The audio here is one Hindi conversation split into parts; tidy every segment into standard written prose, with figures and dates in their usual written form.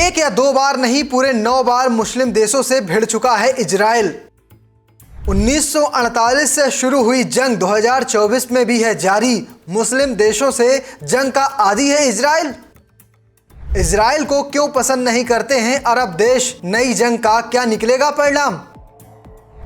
एक या दो बार नहीं, पूरे 9 बार मुस्लिम देशों से भिड़ चुका है इजराइल। 1948 से शुरू हुई जंग 2024 में भी है जारी। मुस्लिम देशों से जंग का आदी है इजराइल। इजराइल को क्यों पसंद नहीं करते हैं अरब देश? नई जंग का क्या निकलेगा परिणाम?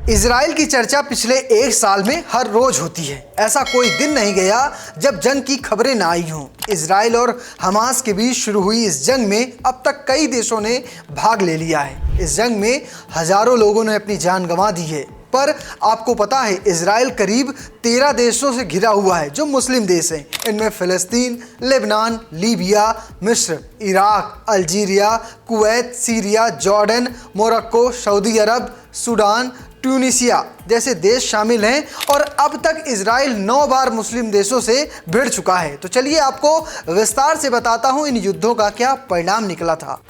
इजराइल की चर्चा पिछले 1 साल में हर रोज होती है। ऐसा कोई दिन नहीं गया जब जंग की खबरें ना आई हों। इजराइल और हमास के बीच शुरू हुई इस जंग में अब तक कई देशों ने भाग ले लिया है। इस जंग में हजारों लोगों ने अपनी जान गंवा दी है। पर आपको पता है, इजराइल करीब 13 देशों से घिरा हुआ है जो मुस्लिम देश हैं। इनमें फिलिस्तीन, लेबनान, लीबिया, मिस्र, Iraq, Algeria, Kuwait, Syria, Jordan, Morocco, Saudi Arab, Sudan, Tunisia जैसे देश शामिल हैं। और अब तक इजराइल 9 बार मुस्लिम देशों से भिड़ चुका है। तो चलिए आपको विस्तार से बताता हूं इन युद्धों का क्या परिणाम निकला था।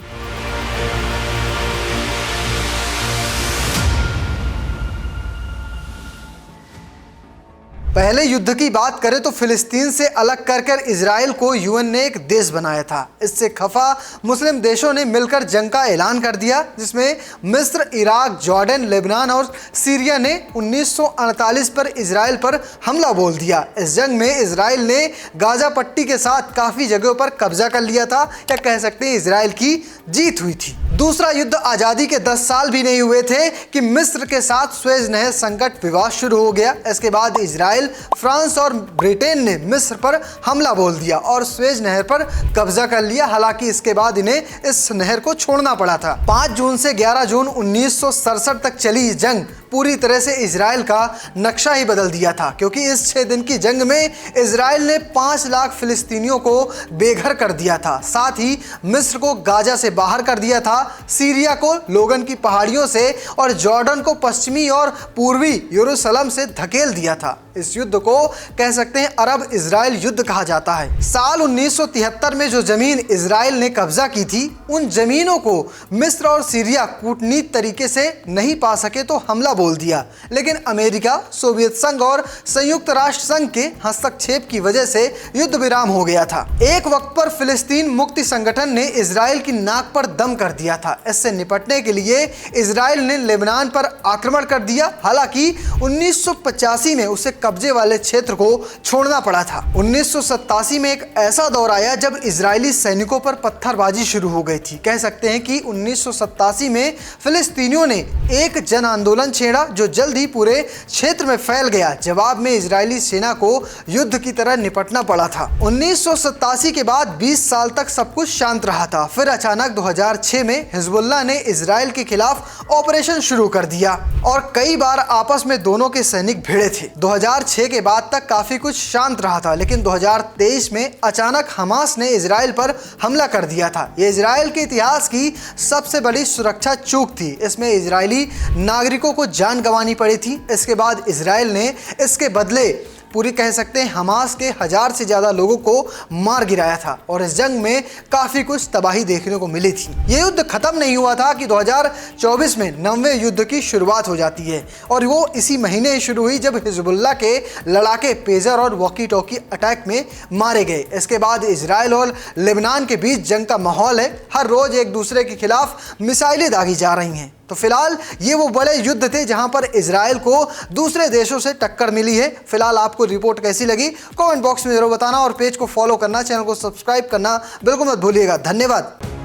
पहले युद्ध की बात करें तो फिलिस्तीन से अलग कर इजराइल को यूएन ने एक देश बनाया था। इससे खफा मुस्लिम देशों ने मिलकर जंग का ऐलान कर दिया, जिसमें मिस्र, इराक, जॉर्डन, लेबनान और सीरिया ने 1948 पर इजराइल पर हमला बोल दिया। इस जंग में इजराइल ने गाजा पट्टी के साथ काफ़ी जगहों पर कब्जा कर लिया था, या कह सकते हैं इजराइल की जीत हुई थी। दूसरा युद्ध आज़ादी के 10 साल भी नहीं हुए थे कि मिस्र के साथ स्वेज नहर संकट विवाद शुरू हो गया। इसके बाद इजराइल, फ्रांस और ब्रिटेन ने मिस्र पर हमला बोल दिया और स्वेज नहर पर कब्जा कर लिया। हालांकि इसके बाद इन्हें इस नहर को छोड़ना पड़ा था। 5 जून से 11 जून 1967 तक चली जंग पूरी तरह से इजराइल का नक्शा ही बदल दिया था, क्योंकि इस 6 दिन की जंग में इजराइल ने 5 लाख फिलिस्तीनियों को बेघर कर दिया था। साथ ही मिस्र को गाजा से बाहर कर दिया था, सीरिया को लोगन की पहाड़ियों से और जॉर्डन को पश्चिमी और पूर्वी यरूशलेम से धकेल दिया था। इस युद्ध को कह सकते हैं अरब इजराइल युद्ध कहा जाता है। साल 1973 में जो जमीन इजराइल ने कब्जा की थी, उन जमीनों को मिस्र और सीरिया कूटनीतिक तरीके से नहीं पा सके तो हमला बोल दिया। लेकिन अमेरिका, सोवियत संघ और संयुक्त राष्ट्र संघ के हस्तक्षेप की वजह से युद्ध विराम हो गया था। एक वक्त पर फिलिस्तीन मुक्ति संगठन ने इजराइल की नाक पर दम कर दिया था। इससे निपटने के लिए इजराइल ने लेबनान पर आक्रमण कर दिया। हालांकि 1985 में उसे कब्जे वाले क्षेत्र को छोड़ना पड़ा था। 1987 में एक ऐसा दौर आया जब इजरायली सैनिकों पर पत्थरबाजी शुरू हो गई थी। कह सकते हैं कि 1987 में फिलिस्तीनियों ने एक जन आंदोलन छेड़ा जो जल्द ही पूरे क्षेत्र में फैल गया। जवाब में इजरायली सेना को युद्ध की तरह निपटना पड़ा था। 1987 के बाद 20 साल तक सब कुछ शांत रहा था। फिर अचानक 2006 में हिजबुल्लाह ने इजराइल के खिलाफ ऑपरेशन शुरू कर दिया और कई बार आपस में दोनों के सैनिक भिड़े थे। 2006 के बाद तक काफी कुछ शांत रहा था, लेकिन 2023 में अचानक हमास ने इजराइल पर हमला कर दिया था। यह इजराइल के इतिहास की सबसे बड़ी सुरक्षा चूक थी। इसमें इजरायली नागरिकों को जान गंवानी पड़ी थी। इसके बाद इजराइल ने इसके बदले पूरी कह सकते हैं हमास के 1000 से ज़्यादा लोगों को मार गिराया था और इस जंग में काफ़ी कुछ तबाही देखने को मिली थी। ये युद्ध खत्म नहीं हुआ था कि 2024 में 9वें युद्ध की शुरुआत हो जाती है और वो इसी महीने शुरू हुई जब हिजबुल्लाह के लड़ाके पेजर और वॉकी टॉकी अटैक में मारे गए। इसके बाद इजराइल और लेबनान के बीच जंग का माहौल है। हर रोज़ एक दूसरे के खिलाफ मिसाइलें दागी जा रही हैं। तो फिलहाल ये वो बड़े युद्ध थे जहां पर इजराइल को दूसरे देशों से टक्कर मिली है। फिलहाल आपको रिपोर्ट कैसी लगी कमेंट बॉक्स में जरूर बताना और पेज को फॉलो करना, चैनल को सब्सक्राइब करना बिल्कुल मत भूलिएगा। धन्यवाद।